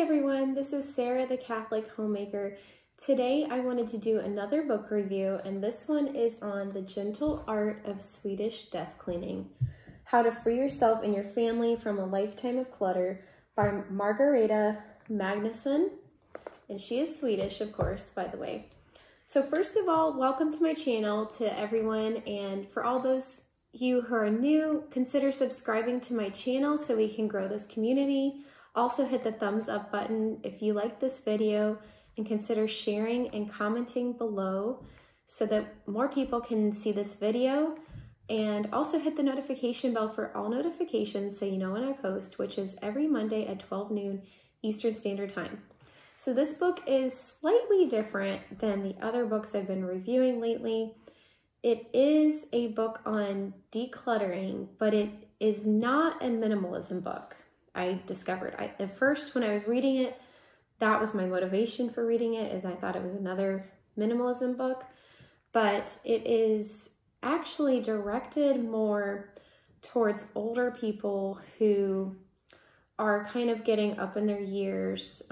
everyone, this is Sarah, the Catholic Homemaker. Today I wanted to do another book review, and this one is on The Gentle Art of Swedish Death Cleaning, How to Free Yourself and Your Family from a Lifetime of Clutter by Margareta Magnusson, and she is Swedish, of course, by the way. So first of all, welcome to my channel to everyone, and for all those you who are new, consider subscribing to my channel so we can grow this community. Also hit the thumbs up button if you like this video, and consider sharing and commenting below so that more people can see this video. And also hit the notification bell for all notifications so you know when I post, which is every Monday at 12 noon Eastern Standard Time. So this book is slightly different than the other books I've been reviewing lately. It is a book on decluttering, but it is not a minimalism book. I discovered. At first, when I was reading it, that was my motivation for reading it, is I thought it was another minimalism book, but it is actually directed more towards older people who are kind of getting up in their years.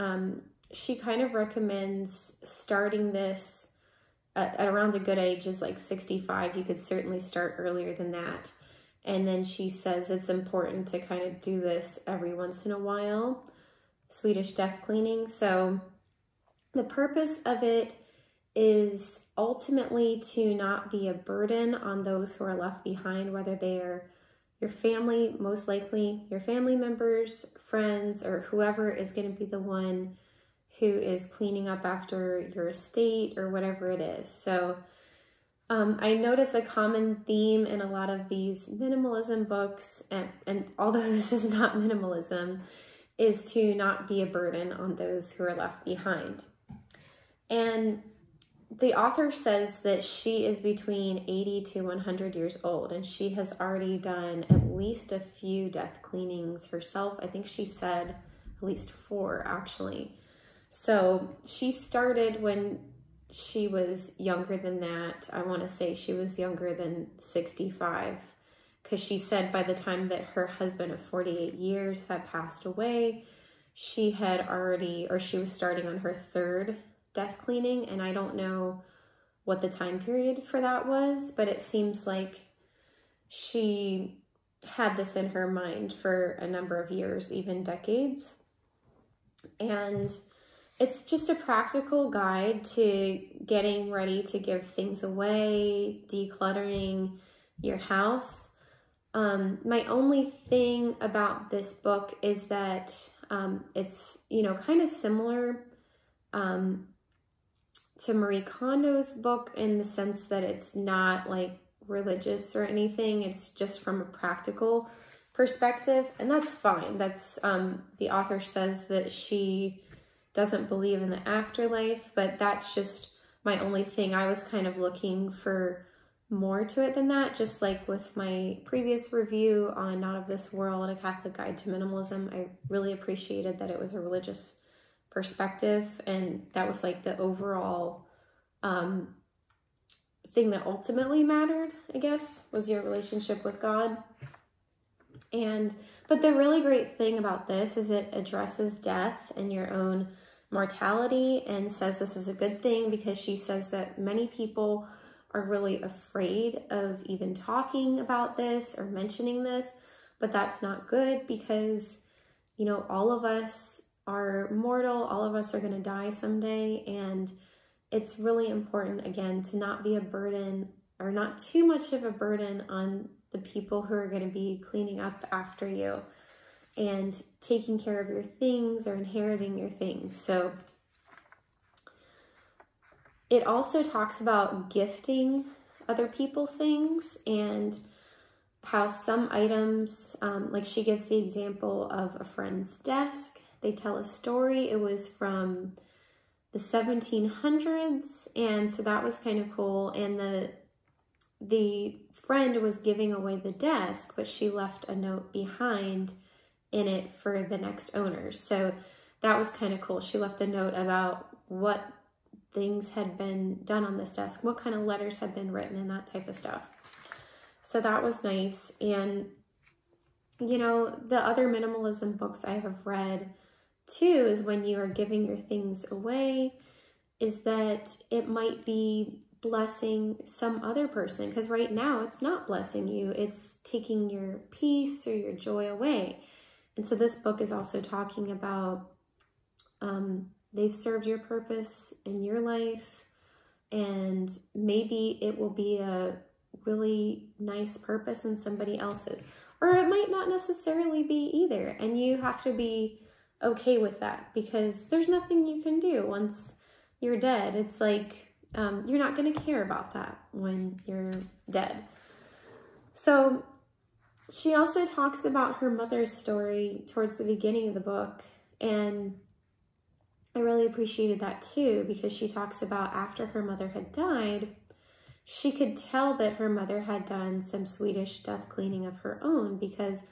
She kind of recommends starting this at around a good age is like 65. You could certainly start earlier than that. And then she says it's important to kind of do this every once in a while, Swedish death cleaning. So the purpose of it is ultimately to not be a burden on those who are left behind, whether they are your family, most likely your family members, friends, or whoever is going to be the one who is cleaning up after your estate or whatever it is. So I notice a common theme in a lot of these minimalism books, and although this is not minimalism, is to not be a burden on those who are left behind. And the author says that she is between 80 to 100 years old, and she has already done at least a few death cleanings herself. I think she said at least 4, actually. So she started when she was younger than that. I want to say she was younger than 65, because she said by the time that her husband of 48 years had passed away, she had already, or she was starting on her 3rd death cleaning. And I don't know what the time period for that was, but it seems like she had this in her mind for a number of years, even decades. And it's just a practical guide to getting ready to give things away, decluttering your house. My only thing about this book is that it's, kind of similar to Marie Kondo's book in the sense that it's not like religious or anything. It's just from a practical perspective, and that's fine. That's the author says that she doesn't believe in the afterlife, but that's just my only thing. I was kind of looking for more to it than that, just like with my previous review on Not of This World, A Catholic Guide to Minimalism. I really appreciated that it was a religious perspective, and that was like the overall thing that ultimately mattered, I guess, was your relationship with God. But the really great thing about this is it addresses death and your own mortality, and says this is a good thing, because she says that many people are really afraid of even talking about this or mentioning this, but that's not good, because, all of us are mortal, all of us are going to die someday, and it's really important, again, to not be a burden, or not too much of a burden on the people who are going to be cleaning up after you and taking care of your things or inheriting your things. So it also talks about gifting other people things, and how some items, like she gives the example of a friend's desk. They tell a story. It was from the 1700s, and so that was kind of cool. And the friend was giving away the desk, but she left a note behind in it for the next owners. So that was kind of cool. She left a note about what things had been done on this desk, what kind of letters had been written, and that type of stuff. So that was nice. And the other minimalism books I have read, too is when you are giving your things away, is that it might be blessing some other person, because right now it's not blessing you, it's taking your peace or your joy away. And so this book is also talking about they've served your purpose in your life, and maybe it will be a really nice purpose in somebody else's, or it might not necessarily be either, and you have to be okay with that, because there's nothing you can do once you're dead. It's like you're not going to care about that when you're dead. So she also talks about her mother's story towards the beginning of the book, and I really appreciated that too, because she talks about after her mother had died, she could tell that her mother had done some Swedish death cleaning of her own, because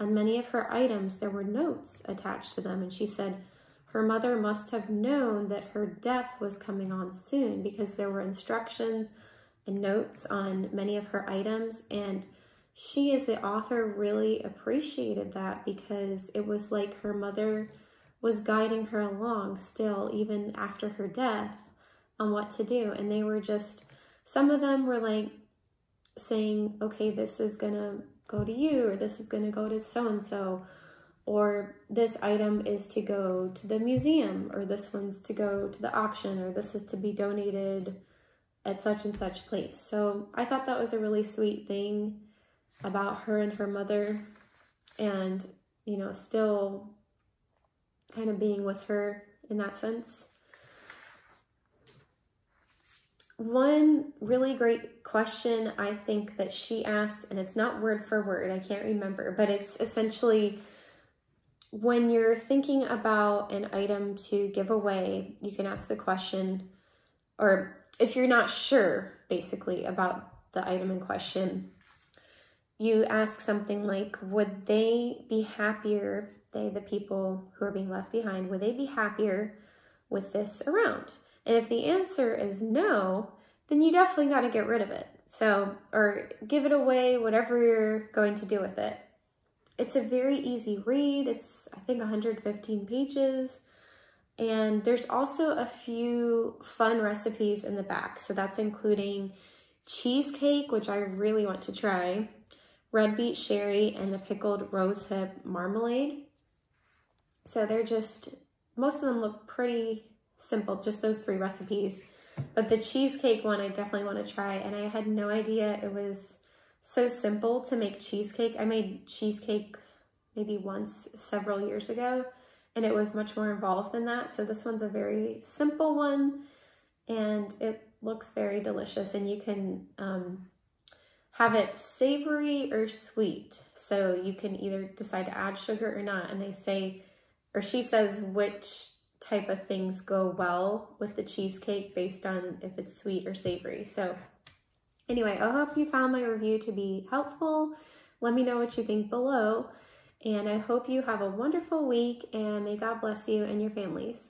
on many of her items there were notes attached to them, and she said her mother must have known that her death was coming on soon, because there were instructions and notes on many of her items, and she, as the author, really appreciated that, because it was like her mother was guiding her along still, even after her death, on what to do. And they were just, some of them were like saying, okay, this is gonna go to you, or this is gonna go to so-and-so, or this item is to go to the museum, or this one's to go to the auction, or this is to be donated at such and such place. So I thought that was a really sweet thing about her and her mother, and, you know, still kind of being with her in that sense. One really great question I think that she asked, and it's not word for word, I can't remember, but it's essentially, when you're thinking about an item to give away, you can ask the question, or if you're not sure, basically, about the item in question, you ask something like, would they be happier, the people who are being left behind, would they be happier with this around? And if the answer is no, then you definitely got to get rid of it. So, or give it away, whatever you're going to do with it. It's a very easy read. It's, I think, 115 pages. And there's also a few fun recipes in the back. So that's including cheesecake, which I really want to try, red beet sherry, and the pickled rosehip marmalade. So they're just, most of them look pretty simple, just those 3 recipes. But the cheesecake one I definitely want to try, and I had no idea it was so simple to make cheesecake. I made cheesecake maybe once several years ago, and it was much more involved than that. So this one's a very simple one, and it looks very delicious, and you can have it savory or sweet. So you can either decide to add sugar or not, and they say, or she says, which type of things go well with the cheesecake based on if it's sweet or savory. So anyway, I hope you found my review to be helpful. Let me know what you think below, and I hope you have a wonderful week, and may God bless you and your families.